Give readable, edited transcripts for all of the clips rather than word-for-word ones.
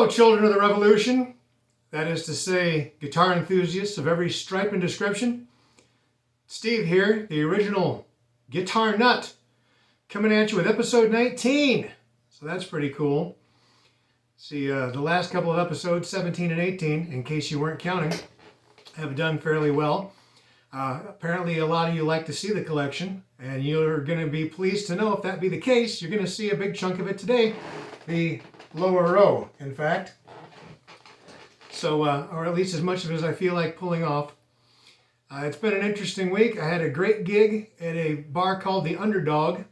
Hello, children of the revolution. That is to say, guitar enthusiasts of every stripe and description. Steve here, the original guitar nut, coming at you with episode 19. So that's pretty cool. See, the last couple of episodes, 17 and 18, in case you weren't counting, have done fairly well. Apparently a lot of you like to see the collection, and you're going to be pleased to know if that be the case, you're going to see a big chunk of it today, the lower row, in fact. So, or at least as much of it as I feel like pulling off. It's been an interesting week. I had a great gig at a bar called The Underdog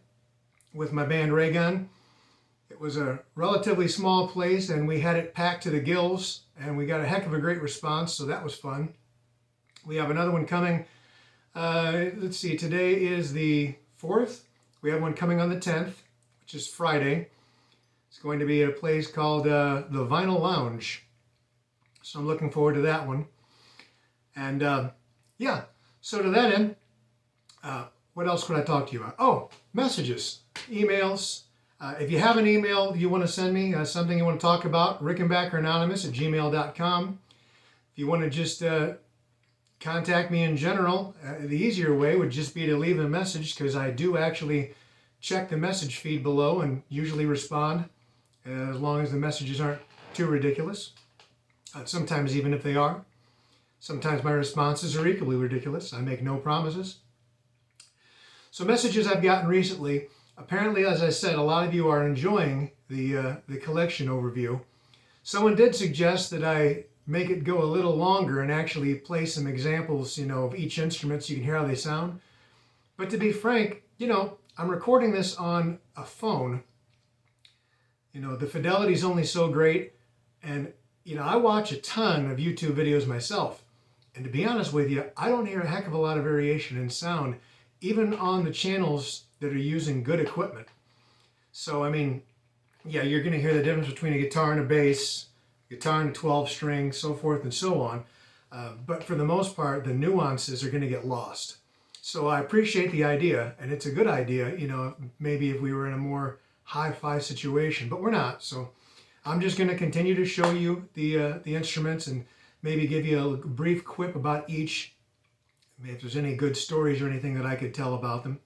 with my band Raygun. It was a relatively small place, and we had it packed to the gills, and we got a heck of a great response, so that was fun. We have another one coming. Let's see, today is the 4th. We have one coming on the 10th, which is Friday. It's going to be at a place called the Vinyl Lounge. So I'm looking forward to that one. And yeah, so to that end, what else could I talk to you about? Oh, messages, emails. If you have an email you want to send me, something you want to talk about, rickenbackeranonymous@gmail.com. If you want to just contact me in general, the easier way would just be to leave a message, because I do actually check the message feed below and usually respond, as long as the messages aren't too ridiculous. Sometimes even if they are. Sometimes my responses are equally ridiculous. I make no promises. So messages I've gotten recently. Apparently, as I said, a lot of you are enjoying the collection overview. Someone did suggest that I make it go a little longer and actually play some examples, of each instrument so you can hear how they sound. But to be frank, I'm recording this on a phone. The fidelity's only so great, and I watch a ton of YouTube videos myself. And to be honest with you, I don't hear a heck of a lot of variation in sound, even on the channels that are using good equipment. So, yeah, you're going to hear the difference between a guitar and a bass, guitar and a 12-string, so forth and so on. But for the most part, the nuances are going to get lost. So I appreciate the idea, and it's a good idea, maybe if we were in a more hi-fi situation, but we're not. So I'm just going to continue to show you the instruments and maybe give you a brief quip about each. If there's any good stories or anything that I could tell about them.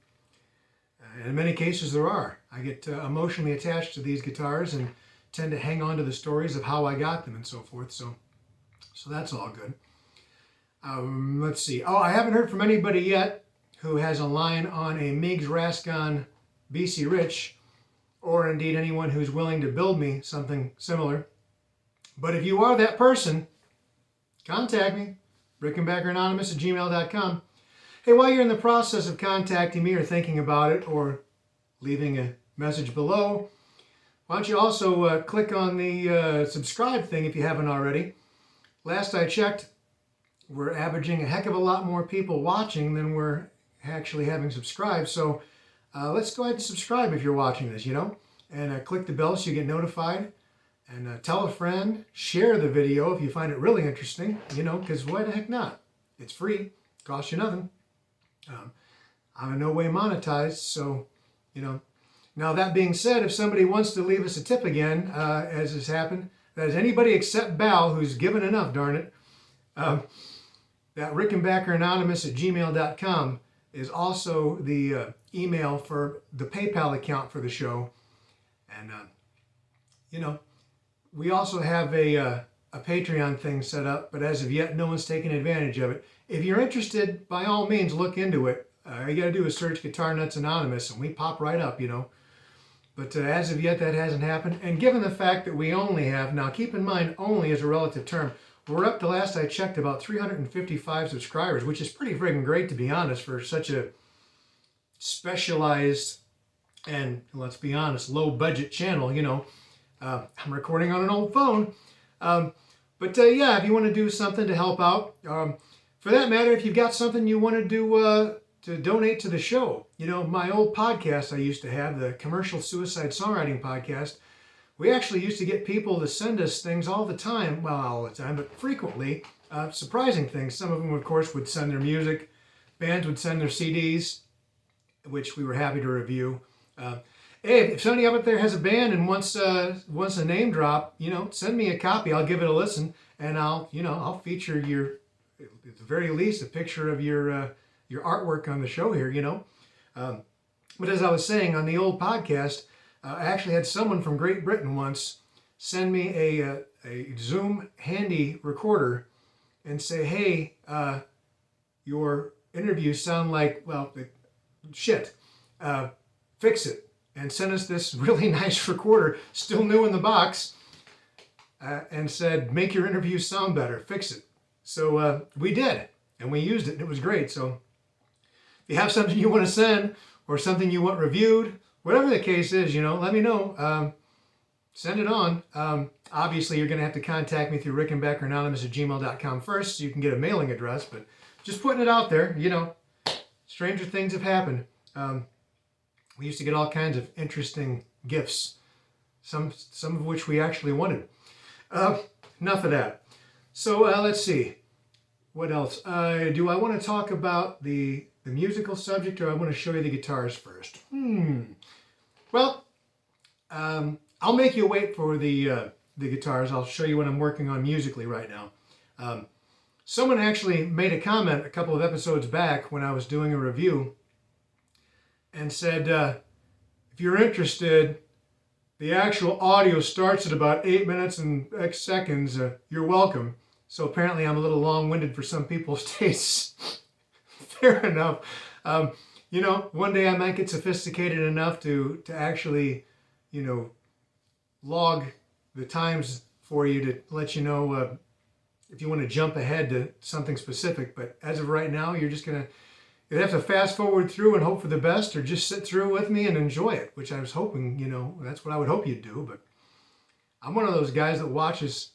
And in many cases there are. I get emotionally attached to these guitars and tend to hang on to the stories of how I got them and so forth. So that's all good. Let's see. Oh, I haven't heard from anybody yet who has a line on a Meigs Rascon BC Rich, or indeed anyone who's willing to build me something similar. But if you are that person, contact me, rickenbackeranonymous@gmail.com. Hey, while you're in the process of contacting me or thinking about it or leaving a message below, why don't you also click on the subscribe thing if you haven't already. Last I checked, we're averaging a heck of a lot more people watching than we're actually having subscribed. So let's go ahead and subscribe if you're watching this, and click the bell so you get notified. And tell a friend, share the video if you find it really interesting, because why the heck not? It's free, costs you nothing. I'm in no way monetized, so, Now that being said, if somebody wants to leave us a tip again, as has happened, that is anybody except Bal who's given enough, darn it, that rickenbackeranonymous@gmail.com is also the email for the PayPal account for the show. And, we also have a Patreon thing set up, but as of yet, no one's taken advantage of it. If you're interested, by all means, look into it. All you got to do is search Guitar Nuts Anonymous, and we pop right up, But as of yet, that hasn't happened. And given the fact that we only have, now keep in mind, only is a relative term, we're up to, last I checked, about 355 subscribers, which is pretty friggin' great, to be honest, for such a specialized and, let's be honest, low-budget channel, I'm recording on an old phone. But yeah, if you want to do something to help out, for that matter, if you've got something you want to do to donate to the show, my old podcast I used to have, the Commercial Suicide Songwriting Podcast, we actually used to get people to send us things all the time, well, not all the time, but frequently, surprising things. Some of them, of course, would send their music. Bands would send their CDs, which we were happy to review. Hey, if somebody up there has a band and wants a name drop, send me a copy. I'll give it a listen, and I'll feature at the very least, a picture of your artwork on the show here. But as I was saying on the old podcast, I actually had someone from Great Britain once send me a Zoom handy recorder and say, "Hey, your interviews sound like, well, shit. Fix it." And sent us this really nice recorder, still new in the box, and said, "Make your interviews sound better, fix it." So we did, and we used it, and it was great. So if you have something you want to send, or something you want reviewed, whatever the case is, let me know. Send it on. Obviously, you're going to have to contact me through rickandbeckeranonymous@gmail.com first, so you can get a mailing address, but just putting it out there, stranger things have happened. We used to get all kinds of interesting gifts, some of which we actually wanted. Enough of that. So let's see. What else? Do I want to talk about the musical subject, or I want to show you the guitars first? Well, I'll make you wait for the guitars. I'll show you what I'm working on musically right now. Someone actually made a comment a couple of episodes back when I was doing a review, and said, if you're interested, the actual audio starts at about 8 minutes and X seconds. You're welcome. So apparently I'm a little long-winded for some people's tastes. Fair enough. One day I might get sophisticated enough to actually, log the times for you to let you know if you want to jump ahead to something specific. But as of right now, you're just going to you'd have to fast forward through and hope for the best, or just sit through with me and enjoy it, which I was hoping, that's what I would hope you'd do. But I'm one of those guys that watches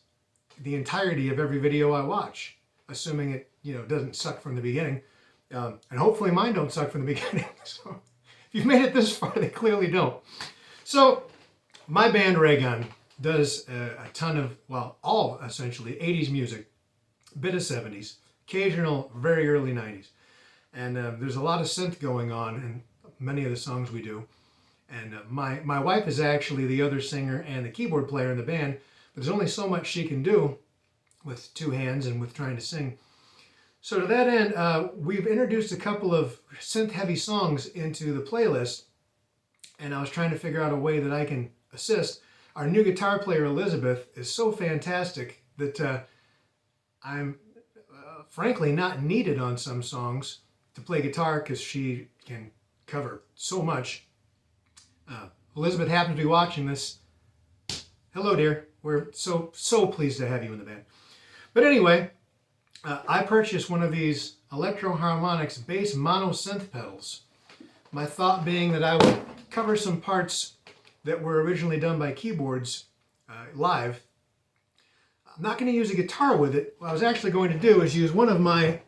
the entirety of every video I watch, assuming it, doesn't suck from the beginning. And hopefully mine don't suck from the beginning. So if you've made it this far, they clearly don't. So my band Raygun does a ton of, all essentially 80s music, bit of 70s, occasional very early 90s. And there's a lot of synth going on in many of the songs we do. And my wife is actually the other singer and the keyboard player in the band, but there's only so much she can do with two hands and with trying to sing. So to that end, we've introduced a couple of synth-heavy songs into the playlist, and I was trying to figure out a way that I can assist. Our new guitar player, Elizabeth, is so fantastic that I'm frankly not needed on some songs to play guitar, because she can cover so much. Elizabeth happens to be watching this. Hello, dear. We're so pleased to have you in the band. But anyway, I purchased one of these Electro-Harmonix bass mono synth pedals. My thought being that I would cover some parts that were originally done by keyboards live. I'm not going to use a guitar with it. What I was actually going to do is use one of my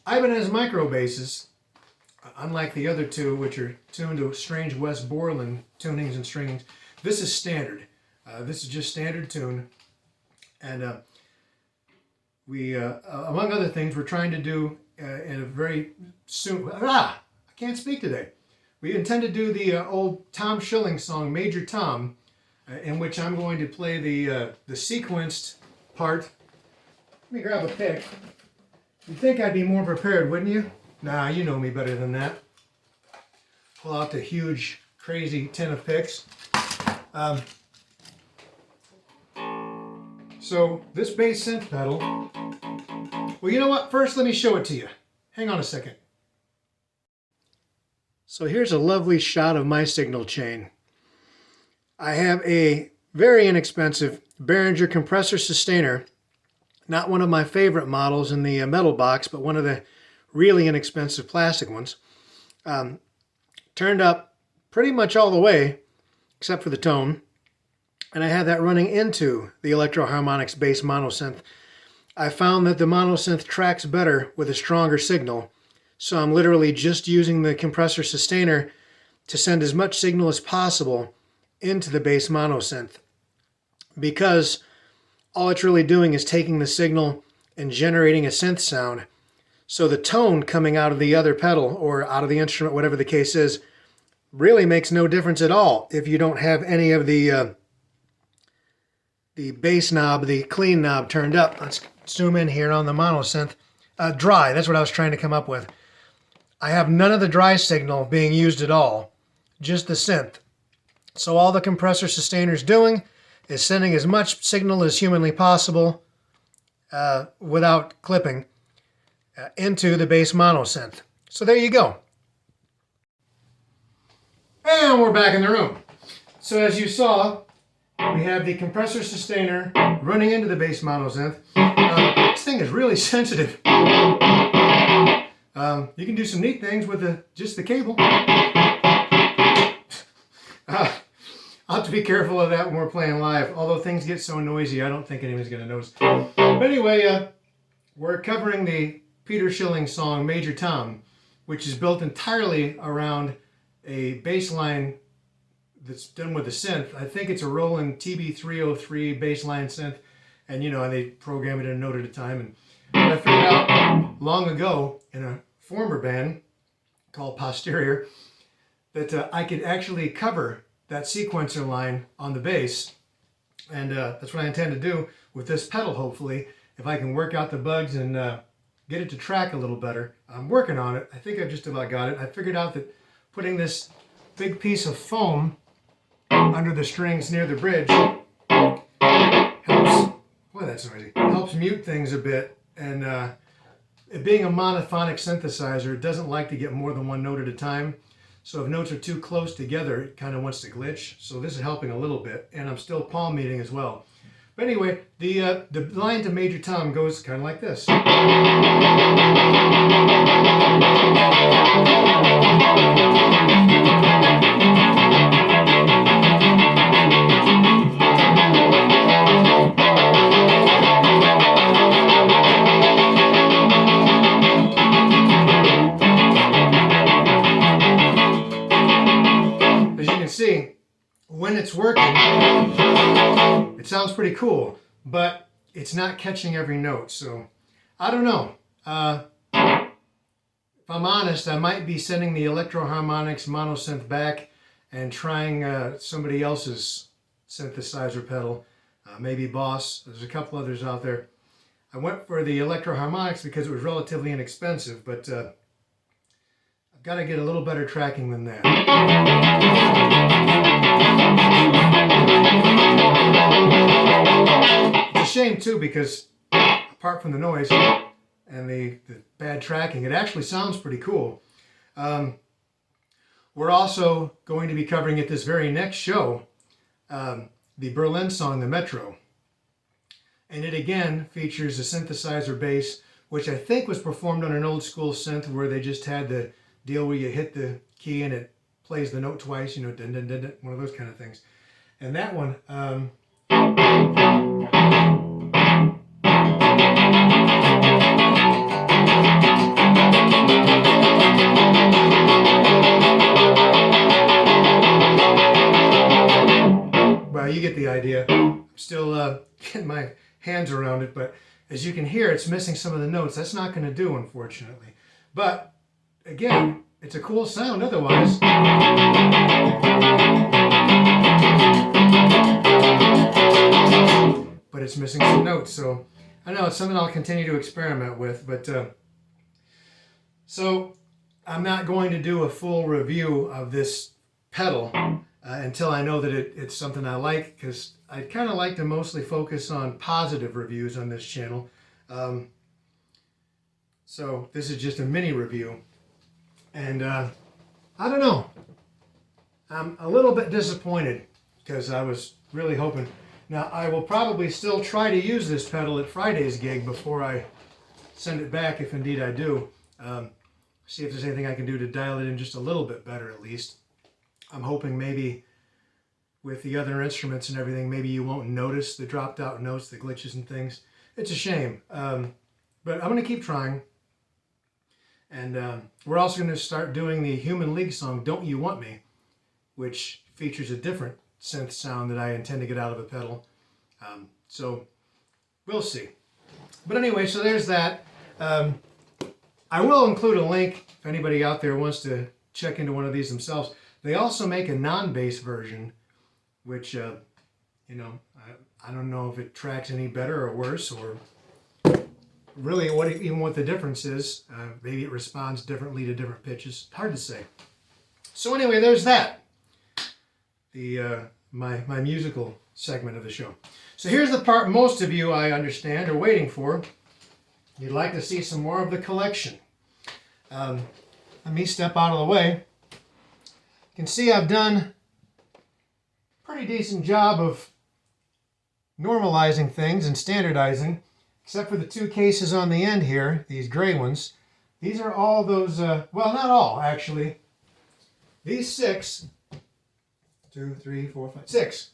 Ibanez micro basses, unlike the other two, which are tuned to strange Wes Borland tunings and stringings. This is standard. This is just standard tune. And we, among other things, we're trying to do in a very soon... I can't speak today. We intend to do the old Tom Schilling song, Major Tom, in which I'm going to play the sequenced part. Let me grab a pick. You'd think I'd be more prepared, wouldn't you? Nah, you know me better than that. Pull out the huge, crazy tin of picks. So this bass synth pedal, well, you know what? First, let me show it to you. Hang on a second. So here's a lovely shot of my signal chain. I have a very inexpensive Behringer compressor sustainer. Not one of my favorite models in the metal box, but one of the really inexpensive plastic ones. Turned up pretty much all the way, except for the tone. And I have that running into the Electro-Harmonix bass monosynth. I found that the monosynth tracks better with a stronger signal. So I'm literally just using the compressor sustainer to send as much signal as possible into the bass monosynth. Because all it's really doing is taking the signal and generating a synth sound. So the tone coming out of the other pedal or out of the instrument, whatever the case is, really makes no difference at all if you don't have any of the bass knob, the clean knob turned up. Let's zoom in here on the mono synth. Dry, that's what I was trying to come up with. I have none of the dry signal being used at all, just the synth. So all the compressor sustainer is doing is sending as much signal as humanly possible without clipping into the bass mono synth. So there you go. And we're back in the room. So as you saw, we have the compressor sustainer running into the bass mono synth. This thing is really sensitive. You can do some neat things with just the cable. I'll have to be careful of that when we're playing live. Although things get so noisy, I don't think anyone's going to notice. But anyway, we're covering the Peter Schilling song Major Tom, which is built entirely around a bass line that's done with a synth. I think it's a Roland TB303 bass line synth. And, you know, they program it in a note at a time. And what I figured out long ago in a former band called Posterior, that I could actually cover that sequencer line on the bass. And that's what I intend to do with this pedal, hopefully, if I can work out the bugs and get it to track a little better. I'm working on it. I think I've just about got it. I figured out that putting this big piece of foam under the strings near the bridge helps, boy that's noisy, helps mute things a bit. And it being a monophonic synthesizer, it doesn't like to get more than one note at a time. So if notes are too close together, it kind of wants to glitch. So this is helping a little bit, and I'm still palm muting as well. But anyway, the line to Major Tom goes kind of like this. See, when it's working, it sounds pretty cool, but it's not catching every note. So I don't know. If I'm honest, I might be sending the Electro-Harmonix monosynth back and trying somebody else's synthesizer pedal, maybe Boss. There's a couple others out there. I went for the Electro-Harmonix because it was relatively inexpensive, but got to get a little better tracking than that. It's a shame too, because apart from the noise and the bad tracking, it actually sounds pretty cool. We're also going to be covering at this very next show the Berlin song, The Metro. And it again features a synthesizer bass, which I think was performed on an old school synth where they just had the deal where you hit the key and it plays the note twice, you know, dun, dun, dun, dun, one of those kind of things. And that one, well, you get the idea. I'm still getting my hands around it, but as you can hear, it's missing some of the notes. That's not going to do, unfortunately. But again, it's a cool sound otherwise. But it's missing some notes, so I know it's something I'll continue to experiment with. But so I'm not going to do a full review of this pedal until I know that it's something I like, because I kind of like to mostly focus on positive reviews on this channel. So this is just a mini review. And I don't know, I'm a little bit disappointed because I was really hoping. Now I will probably still try to use this pedal at Friday's gig before I send it back, if indeed I do. See if there's anything I can do to dial it in just a little bit better at least. I'm hoping maybe with the other instruments and everything, maybe you won't notice the dropped out notes, the glitches and things. It's a shame, but I'm going to keep trying. And we're also going to start doing the Human League song, Don't You Want Me, which features a different synth sound that I intend to get out of a pedal. So we'll see. But anyway, so there's that. I will include a link if anybody out there wants to check into one of these themselves. They also make a non-bass version, which, you know, I don't know if it tracks any better or worse, or really even what the difference is. Maybe it responds differently to different pitches. Hard to say. So anyway, there's that. My musical segment of the show. So here's the part most of you, I understand, are waiting for. You'd like to see some more of the collection. Let me step out of the way. You can see I've done a pretty decent job of normalizing things and standardizing, except for the two cases on the end here, these gray ones. These are all those, well, not all, actually. These 6, 2, 3, 4, 5, 6.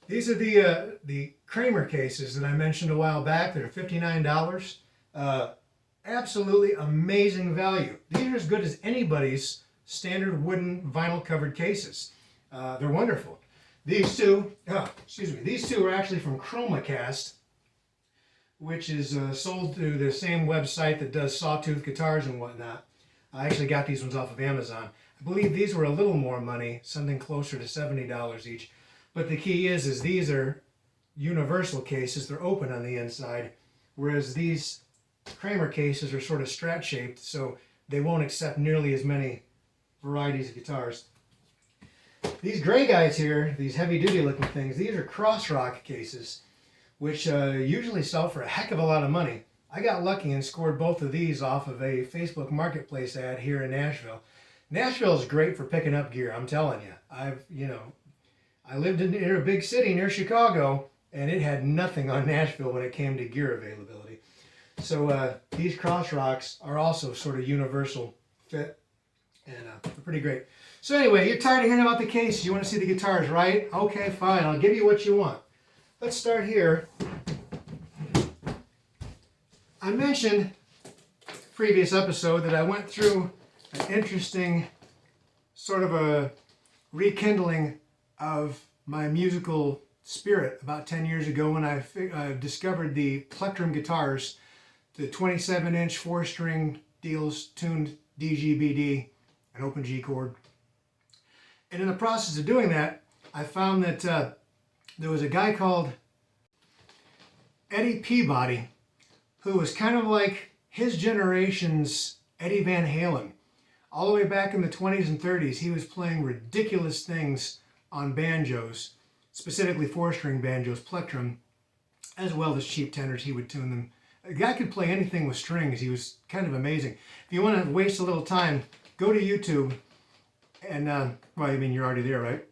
These are the Kramer cases that I mentioned a while back that are $59. Absolutely amazing value. These are as good as anybody's standard wooden vinyl covered cases. They're wonderful. These two, these two are actually from Chromacast, which is sold through the same website that does sawtooth guitars and whatnot. I actually got these ones off of Amazon. I believe these were a little more money, something closer to $70 each. But the key is these are universal cases. They're open on the inside, whereas these Kramer cases are sort of strat-shaped, so they won't accept nearly as many varieties of guitars. These gray guys here, these heavy-duty looking things, these are cross-rock cases, which usually sell for a heck of a lot of money. I got lucky and scored both of these off of a Facebook Marketplace ad here in Nashville. Nashville is great for picking up gear, I'm telling you. I lived in a big city near Chicago, and it had nothing on Nashville when it came to gear availability. So these cross rocks are also sort of universal fit, and they're pretty great. So anyway, you're tired of hearing about the case. You want to see the guitars, right? Okay, fine. I'll give you what you want. Let's start here. I mentioned previous episode that I went through an interesting sort of a rekindling of my musical spirit about 10 years ago when I discovered the plectrum guitars, the 27-inch 4-string deals tuned DGBD, an open G chord. And in the process of doing that, I found that there was a guy called Eddie Peabody, who was kind of like his generation's Eddie Van Halen. All the way back in the 20s and 30s, he was playing ridiculous things on banjos, specifically 4-string banjos, plectrum, as well as cheap tenors. He would tune them. The guy could play anything with strings. He was kind of amazing. If you want to waste a little time, go to YouTube and, well, I mean, you're already there, right?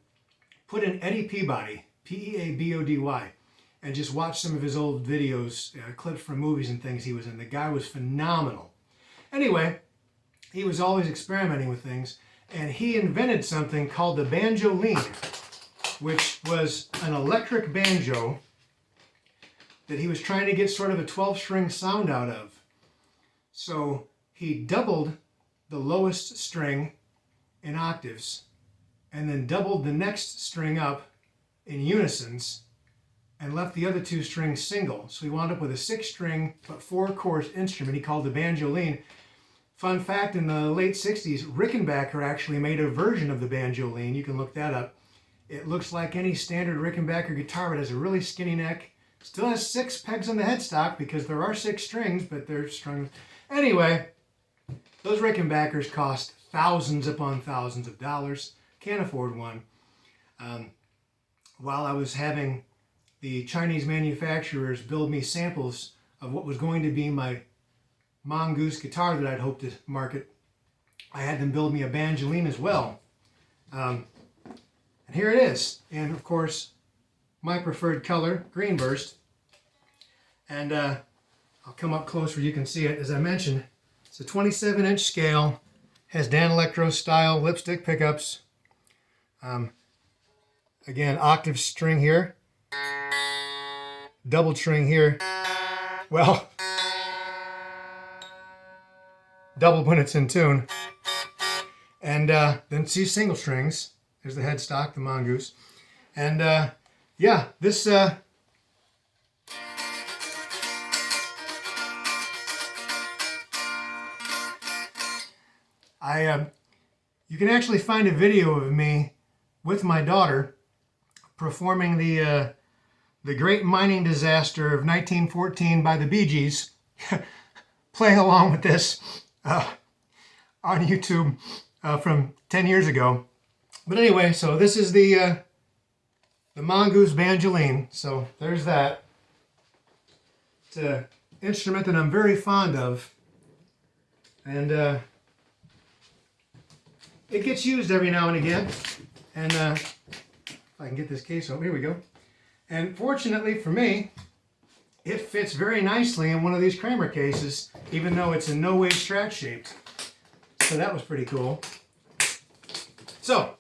Put in Eddie Peabody, Peabody, and just watch some of his old videos, clips from movies and things he was in. The guy was phenomenal. Anyway, he was always experimenting with things, and he invented something called the banjoline, which was an electric banjo that he was trying to get sort of a 12-string sound out of. So he doubled the lowest string in octaves, and then doubled the next string up in unisons, and left the other 2 strings single. So he wound up with a 6-string but 4-chord instrument he called the banjoline. Fun fact, in the late 60s, Rickenbacker actually made a version of the banjoline. You can look that up. It looks like any standard Rickenbacker guitar, but has a really skinny neck. Still has 6 pegs on the headstock because there are 6 strings, but they're strung. Anyway, those Rickenbackers cost thousands upon thousands of dollars. Can't afford one. While I was having the Chinese manufacturers build me samples of what was going to be my Mongoose guitar that I'd hoped to market, I had them build me a banjoline as well. And here it is. And of course, my preferred color, green burst. And I'll come up close where you can see it. As I mentioned, it's a 27-inch scale, has Dan Electro style lipstick pickups. Again, octave string here, double string here. Well, double when it's in tune. And then see single strings. There's the headstock, the Mongoose. And yeah, this You can actually find a video of me with my daughter performing the Great Mining Disaster of 1914 by the Bee Gees, playing along with this on YouTube from 10 years ago. But anyway, so this is the Mongoose banjoline. So there's that. It's an instrument that I'm very fond of. And it gets used every now and again. And if I can get this case open, here we go. And fortunately for me, it fits very nicely in one of these Kramer cases, even though it's in no way Strat shaped. So that was pretty cool. So,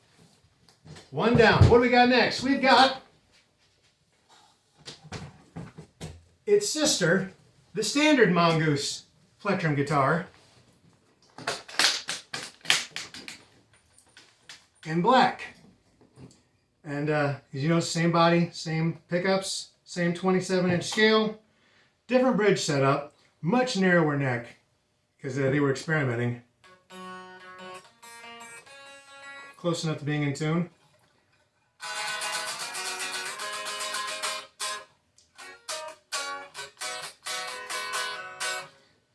one down. What do we got next? We've got its sister, the standard Mongoose plectrum guitar, in black. And as you know, same body, same pickups, same 27-inch scale, different bridge setup, much narrower neck, because they were experimenting. Close enough to being in tune.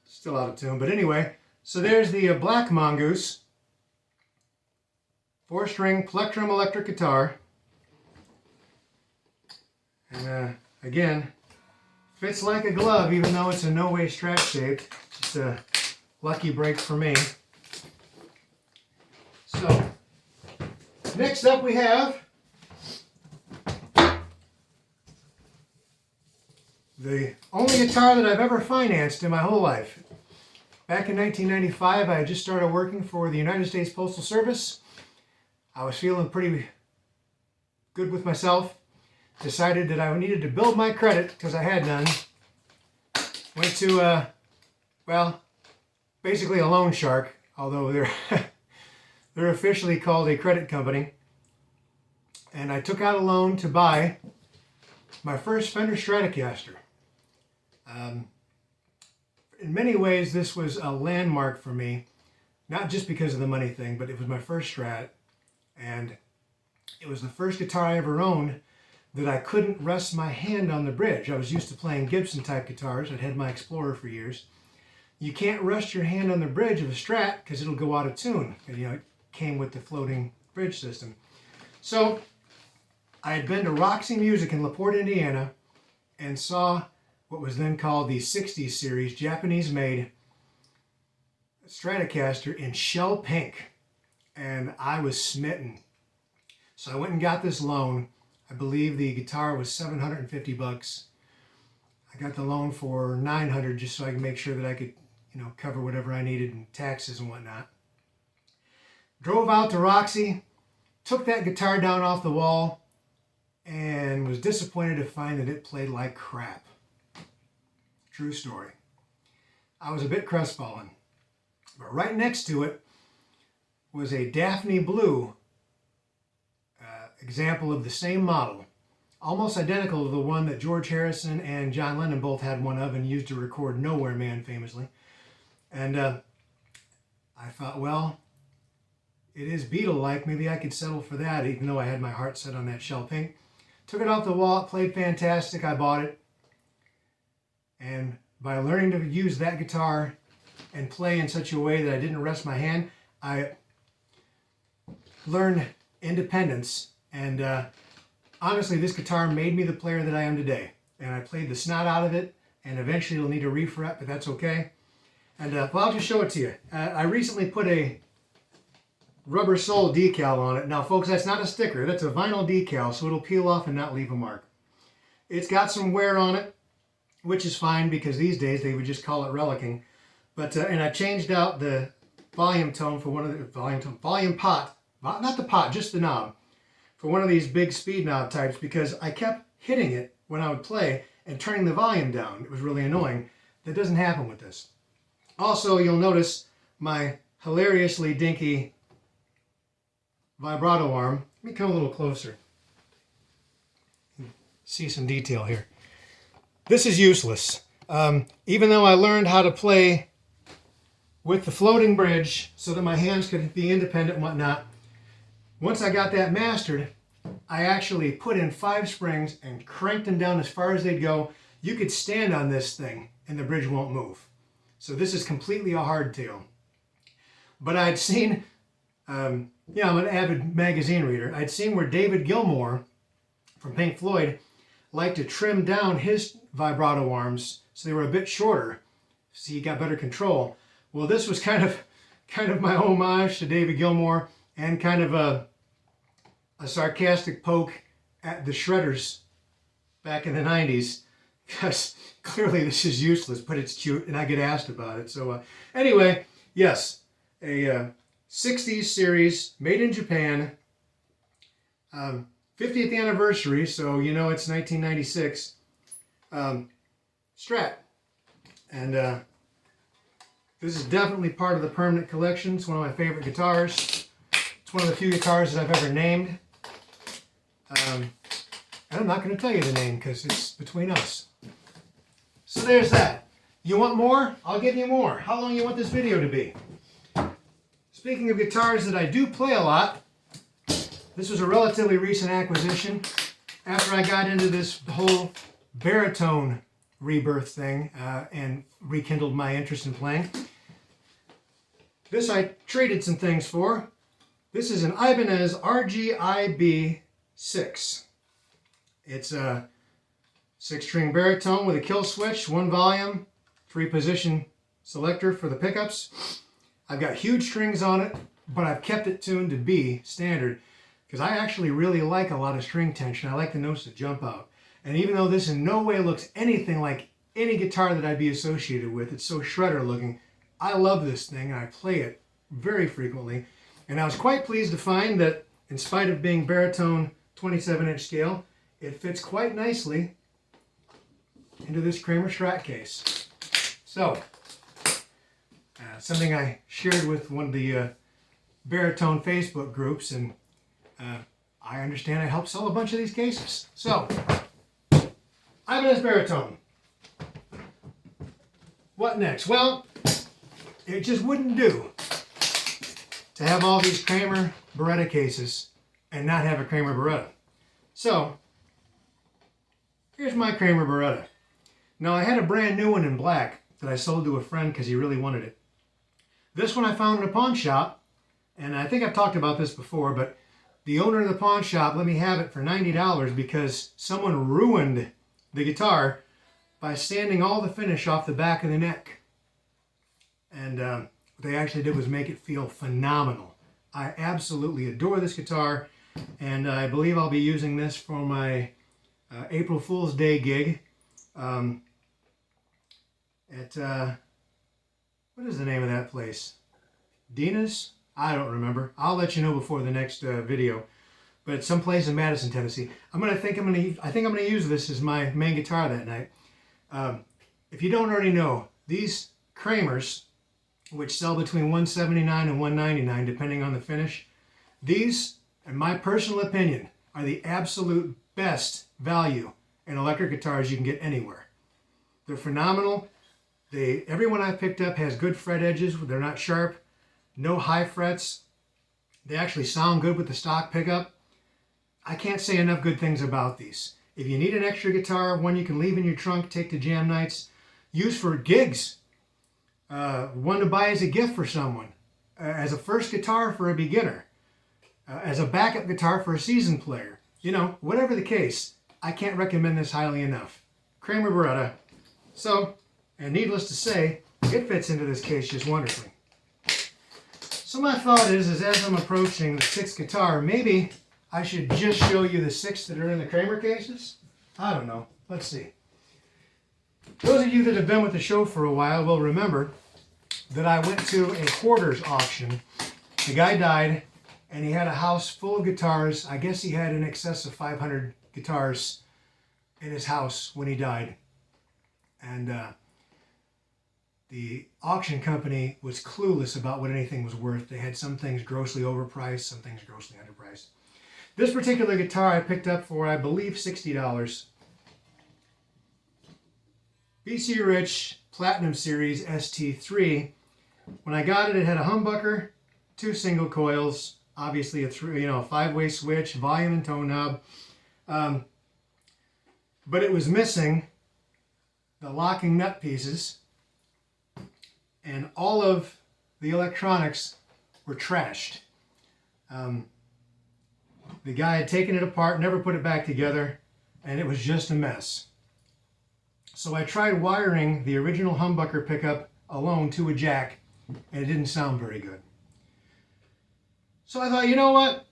Still out of tune, but anyway, so there's the black Mongoose, 4-string plectrum electric guitar. And again, fits like a glove, even though it's in no way Strat shaped. Just a lucky break for me. So, next up we have the only guitar that I've ever financed in my whole life. Back in 1995, I had just started working for the United States Postal Service. I was feeling pretty good with myself. Decided that I needed to build my credit because I had none. Went to, well, basically a loan shark, although they're officially called a credit company. And I took out a loan to buy my first Fender Stratocaster. In many ways, this was a landmark for me, not just because of the money thing, but it was my first Strat. And it was the first guitar I ever owned that I couldn't rest my hand on the bridge. I was used to playing Gibson type guitars. I'd had my Explorer for years. You can't rest your hand on the bridge of a Strat because it'll go out of tune. You know, it came with the floating bridge system. So I had been to Roxy Music in LaPorte, Indiana, and saw what was then called the 60s series, Japanese-made Stratocaster in shell pink. And I was smitten. So I went and got this loan. I believe the guitar was $750. I got the loan for $900 just so I could make sure that I could, you know, cover whatever I needed in taxes and whatnot. Drove out to Roxy, took that guitar down off the wall, and was disappointed to find that it played like crap. True story. I was a bit crestfallen. But right next to it was a Daphne Blue example of the same model, almost identical to the one that George Harrison and John Lennon both had one of and used to record Nowhere Man famously. And I thought, well, it is Beatle-like, maybe I could settle for that, even though I had my heart set on that shell pink. Took it off the wall, it played fantastic, I bought it. And by learning to use that guitar and play in such a way that I didn't rest my hand, I learned independence. And honestly, this guitar made me the player that I am today. And I played the snot out of it, and eventually it'll need a refret, but that's okay. And well, I'll just show it to you. I recently put a rubber sole decal on it. Now, folks, that's not a sticker. That's a vinyl decal, so it'll peel off and not leave a mark. It's got some wear on it, which is fine because these days they would just call it relicking. But and I changed out the volume tone for one of the volume pot, not the pot, just the knob, for one of these big speed knob types because I kept hitting it when I would play and turning the volume down. It was really annoying. That doesn't happen with this. Also, you'll notice my hilariously dinky vibrato arm. Let me come a little closer. See some detail here. This is useless. Even though I learned how to play with the floating bridge so that my hands could be independent and whatnot. Once I got that mastered, I actually put in 5 springs and cranked them down as far as they'd go. You could stand on this thing and the bridge won't move. So this is completely a hardtail. But I'd seen, I'm an avid magazine reader. I'd seen where David Gilmour from Pink Floyd liked to trim down his vibrato arms so they were a bit shorter, so you got better control. Well, this was kind of my homage to David Gilmour and kind of a sarcastic poke at the shredders back in the 90s, because clearly this is useless, but it's cute and I get asked about it. So anyway, yes, a 60s series made in Japan, 50th anniversary, so you know it's 1996, Strat. And this is definitely part of the permanent collection. It's one of my favorite guitars. It's one of the few guitars that I've ever named. And I'm not going to tell you the name because it's between us. So there's that. You want more? I'll give you more. How long do you want this video to be? Speaking of guitars that I do play a lot, this was a relatively recent acquisition. After I got into this whole Baritone rebirth thing and rekindled my interest in playing. This I traded some things for. This is an Ibanez RGIB 6. It's a 6-string baritone with a kill switch, 1 volume, 3-position selector for the pickups. I've got huge strings on it, but I've kept it tuned to B standard because I actually really like a lot of string tension. I like the notes to jump out. And even though this in no way looks anything like any guitar that I'd be associated with, it's so shredder looking, I love this thing and I play it very frequently. And I was quite pleased to find that in spite of being baritone 27-inch scale, it fits quite nicely into this Kramer Strat case. So, something I shared with one of the baritone Facebook groups, and I understand I helped sell a bunch of these cases. So, Ibanez baritone. What next? Well, it just wouldn't do to have all these Kramer Beretta cases and not have a Kramer Beretta. So, here's my Kramer Beretta. Now, I had a brand new one in black that I sold to a friend because he really wanted it. This one I found in a pawn shop, and I think I've talked about this before, but the owner of the pawn shop let me have it for $90 because someone ruined the guitar by sanding all the finish off the back of the neck. And what they actually did was make it feel phenomenal. I absolutely adore this guitar, and I believe I'll be using this for my April Fool's Day gig at, what is the name of that place? Dina's? I don't remember. I'll let you know before the next video. But it's someplace in Madison, Tennessee. I think I'm gonna use this as my main guitar that night. If you don't already know, these Kramers, which sell between $179 and $199 depending on the finish, these, in my personal opinion, are the absolute best value in electric guitars you can get anywhere. They're phenomenal. Everyone I've picked up has good fret edges. They're not sharp. No high frets. They actually sound good with the stock pickup. I can't say enough good things about these. If you need an extra guitar, one you can leave in your trunk, take to jam nights, use for gigs, one to buy as a gift for someone, as a first guitar for a beginner, as a backup guitar for a seasoned player, you know, whatever the case, I can't recommend this highly enough. Kramer Beretta. So, and needless to say, it fits into this case just wonderfully. So my thought is as I'm approaching the 6th guitar, maybe I should just show you the 6 that are in the Kramer cases. I don't know. Let's see. Those of you that have been with the show for a while will remember that I went to a quarters auction. The guy died, and he had a house full of guitars. I guess he had in excess of 500 guitars in his house when he died. And the auction company was clueless about what anything was worth. They had some things grossly overpriced, some things grossly underpriced. This particular guitar I picked up for, I believe, $60. BC Rich Platinum Series ST3 When I got it, it had a humbucker, 2 single coils, obviously a 5-way switch, volume and tone knob, but it was missing the locking nut pieces, and all of the electronics were trashed. The guy had taken it apart, never put it back together, and it was just a mess. So I tried wiring the original humbucker pickup alone to a jack, and it didn't sound very good. So I thought, you know what?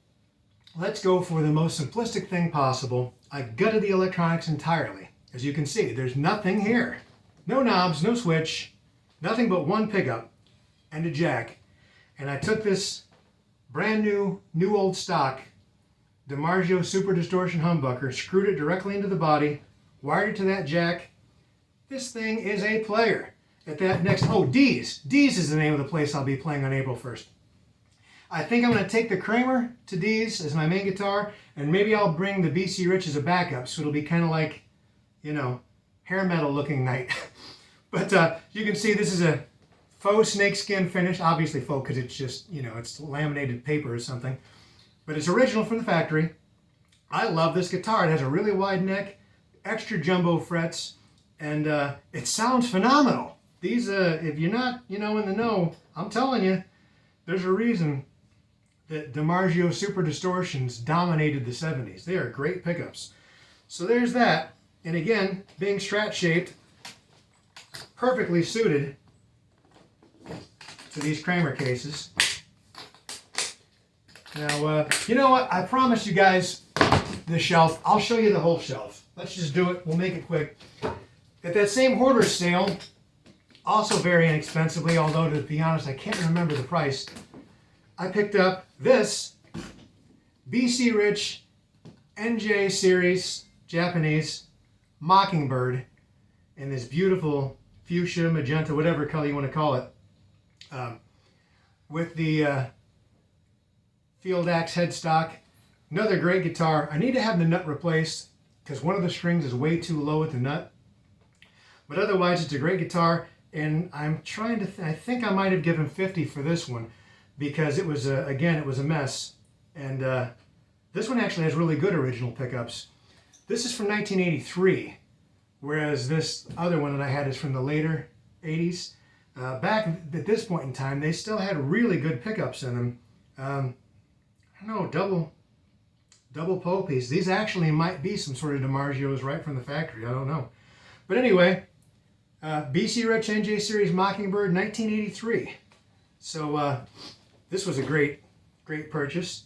Let's go for the most simplistic thing possible. I gutted the electronics entirely. As you can see, there's nothing here. No knobs, no switch, nothing but one pickup and a jack. And I took this brand new old stock DiMarzio Super Distortion humbucker, screwed it directly into the body, wired it to that jack. This thing is a player. At that next, Dee's. Dee's is the name of the place I'll be playing on April 1st. I think I'm going to take the Kramer to Dee's as my main guitar, and maybe I'll bring the BC Rich as a backup, so it'll be kind of like, hair metal looking night. But you can see this is a faux snakeskin finish, obviously faux because it's just, it's laminated paper or something. But it's original from the factory. I love this guitar. It has a really wide neck, extra jumbo frets, and it sounds phenomenal. These, if you're not, in the know, I'm telling you, there's a reason that DiMarzio Super Distortions dominated the 70s. They are great pickups. So there's that. And again, being Strat-shaped, perfectly suited to these Kramer cases. Now, you know what? I promised you guys the shelf. I'll show you the whole shelf. Let's just do it. We'll make it quick. At that same hoarder's sale, also very inexpensively, although to be honest, I can't remember the price, I picked up this BC Rich NJ Series Japanese Mockingbird in this beautiful fuchsia, magenta, whatever color you want to call it, with the Field Axe headstock. Another great guitar. I need to have the nut replaced because one of the strings is way too low at the nut. But otherwise, it's a great guitar, and I'm trying to, I think I might have given 50 for this one because it was, again, it was a mess. And this one actually has really good original pickups. This is from 1983, whereas this other one that I had is from the later 80s. Back at this point in time, they still had really good pickups in them. I don't know, double pole piece. These actually might be some sort of DiMarzios right from the factory. I don't know. But anyway, BC Rich NJ Series Mockingbird, 1983. So this was a great purchase.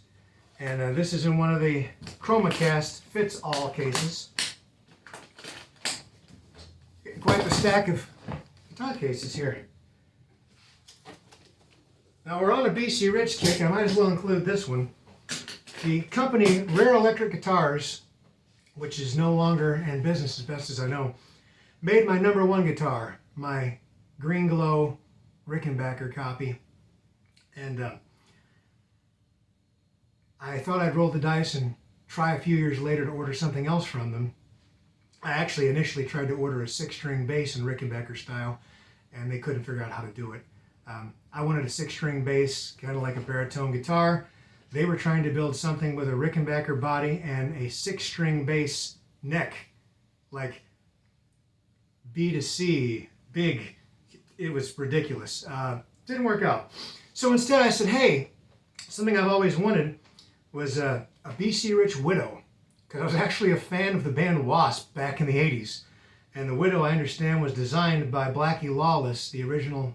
And this is in one of the ChromaCast Fits All cases. Getting quite the stack of guitar cases here. Now we're on a BC Rich kick, and I might as well include this one. The company Rare Electric Guitars, which is no longer in business as best as I know, made my #1 guitar, my Green Glow Rickenbacker copy. And I thought I'd roll the dice and try a few years later to order something else from them. I actually initially tried to order a 6-string bass in Rickenbacker style, and they couldn't figure out how to do it. I wanted a 6-string bass, kind of like a baritone guitar. They were trying to build something with a Rickenbacker body and a 6-string bass neck, like B to C, big. It was ridiculous. Didn't work out. So instead I said, hey, something I've always wanted was a BC Rich Widow, because I was actually a fan of the band Wasp back in the 80s. And the Widow, I understand, was designed by Blackie Lawless, the original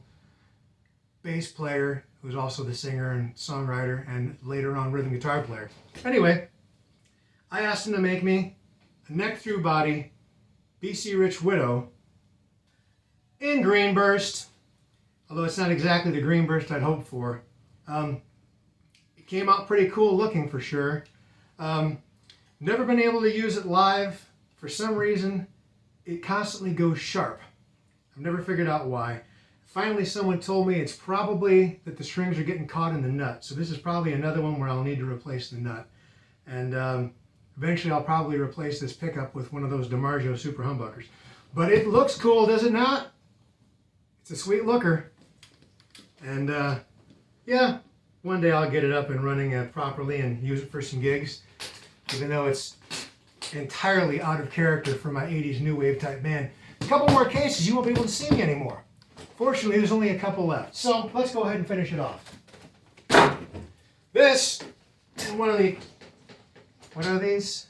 bass player, who was also the singer and songwriter, and later on rhythm guitar player. Anyway, I asked him to make me a neck-through body BC Rich Widow in green burst, although it's not exactly the green burst I'd hoped for. It came out pretty cool looking for sure. Never been able to use it live. For some reason, it constantly goes sharp. I've never figured out why. Finally, someone told me it's probably that the strings are getting caught in the nut. So this is probably another one where I'll need to replace the nut. And eventually I'll probably replace this pickup with one of those DiMarzio Super Humbuckers. But it looks cool, does it not? It's a sweet looker. And yeah, one day I'll get it up and running properly and use it for some gigs, even though it's entirely out of character for my 80s new wave type band. A couple more cases, you won't be able to see me anymore. Fortunately, there's only a couple left. So let's go ahead and finish it off. This is one of these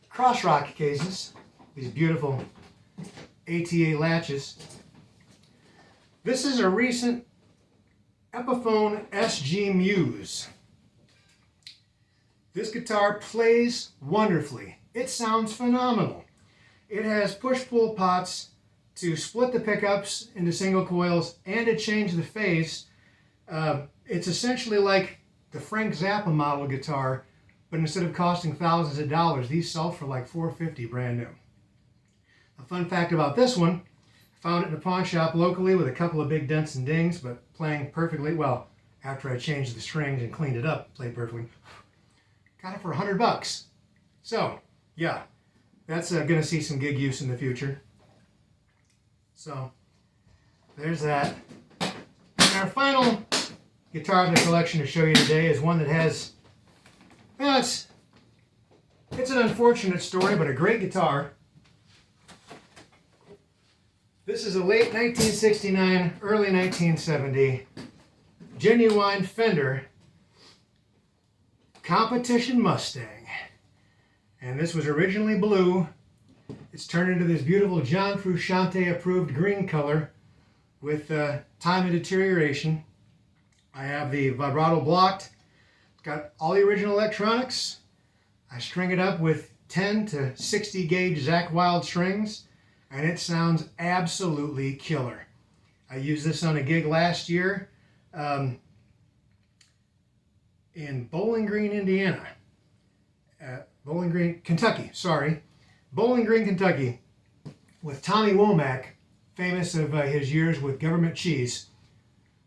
cross rock cases, these beautiful ATA latches. This is a recent Epiphone SG Muse. This guitar plays wonderfully. It sounds phenomenal. It has push-pull pots to split the pickups into single coils and to change the phase. It's essentially like the Frank Zappa model guitar, but instead of costing thousands of dollars, these sell for like $450 brand new. A fun fact about this one, I found it in a pawn shop locally with a couple of big dents and dings, but playing perfectly well. After I changed the strings and cleaned it up, played perfectly. Got it for $100. So, yeah, that's going to see some gig use in the future. So, there's that. And our final guitar in the collection to show you today is one that has, well, it's an unfortunate story, but a great guitar. This is a late 1969, early 1970 genuine Fender competition Mustang. And this was originally blue. It's turned into this beautiful John Frusciante approved green color with time and deterioration. I have the vibrato blocked. It's got all the original electronics. I string it up with 10 to 60 gauge Zakk Wylde strings, and it sounds absolutely killer. I used this on a gig last year in Bowling Green, Indiana. Bowling Green, Kentucky, sorry. Bowling Green, Kentucky, with Tommy Womack, famous of his years with Government Cheese.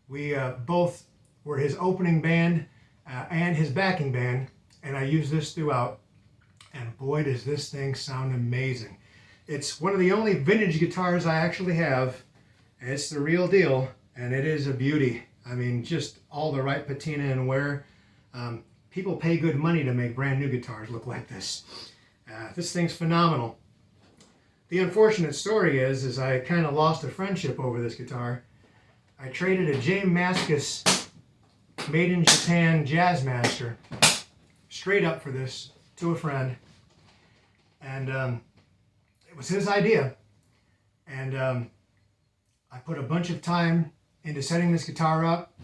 We both were his opening band and his backing band, and I used this throughout, and boy does this thing sound amazing. It's one of the only vintage guitars I actually have, and it's the real deal, and it is a beauty. I mean, just all the right patina and wear. People pay good money to make brand new guitars look like this. This thing's phenomenal. The unfortunate story is I kind of lost a friendship over this guitar. I traded a J. Mascis made in Japan Jazzmaster straight up for this to a friend, and it was his idea, and I put a bunch of time into setting this guitar up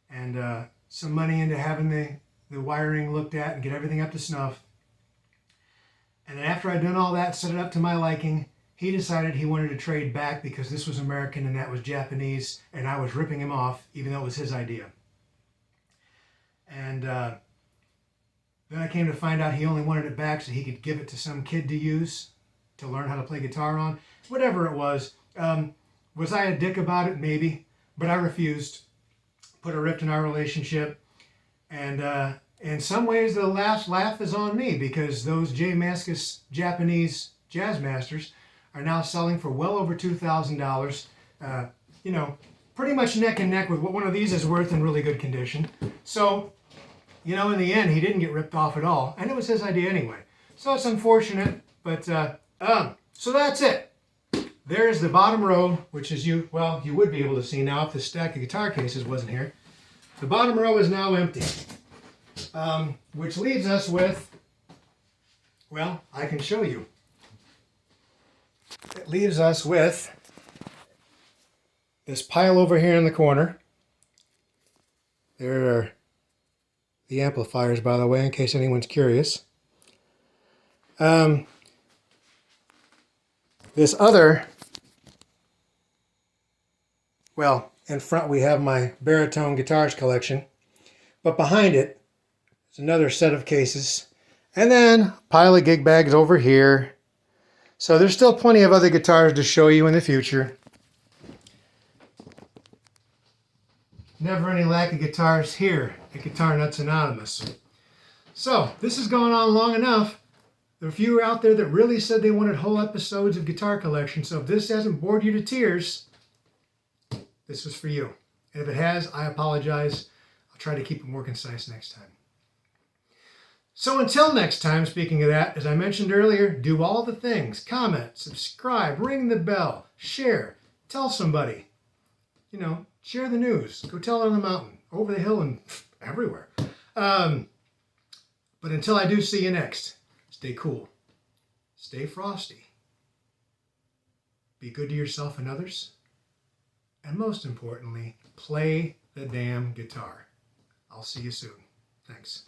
and some money into having the wiring looked at and get everything up to snuff. And then after I'd done all that, set it up to my liking, he decided he wanted to trade back because this was American and that was Japanese, and I was ripping him off, even though it was his idea. And then I came to find out he only wanted it back so he could give it to some kid to use, to learn how to play guitar on. Whatever it was. Was I a dick about it? Maybe. But I refused. Put a rift in our relationship. And in some ways, the last laugh is on me because those J. Mascis Japanese Jazzmasters are now selling for well over $2,000. You know, pretty much neck and neck with what one of these is worth in really good condition. So, you know, in the end, he didn't get ripped off at all. And it was his idea anyway. So it's unfortunate, but so that's it. There's the bottom row, which is you would be able to see now if the stack of guitar cases wasn't here. The bottom row is now empty, which leaves us with, well, I can show you. It leaves us with this pile over here in the corner. There are the amplifiers, by the way, in case anyone's curious. This other, well, in front we have my Baritone guitars collection, but behind it is another set of cases, and then a pile of gig bags over here. So there's still plenty of other guitars to show you in the future. Never any lack of guitars here at Guitar Nuts Anonymous. So this has gone on long enough. There are a few out there that really said they wanted whole episodes of Guitar Collection, so if this hasn't bored you to tears, this was for you. And if it has, I apologize. I'll try to keep it more concise next time. So until next time, speaking of that, as I mentioned earlier, do all the things. Comment, subscribe, ring the bell, share, tell somebody. You know, share the news. Go tell it on the mountain, over the hill, and everywhere. But until I do see you next, stay cool, stay frosty, be good to yourself and others, and most importantly, play the damn guitar. I'll see you soon. Thanks.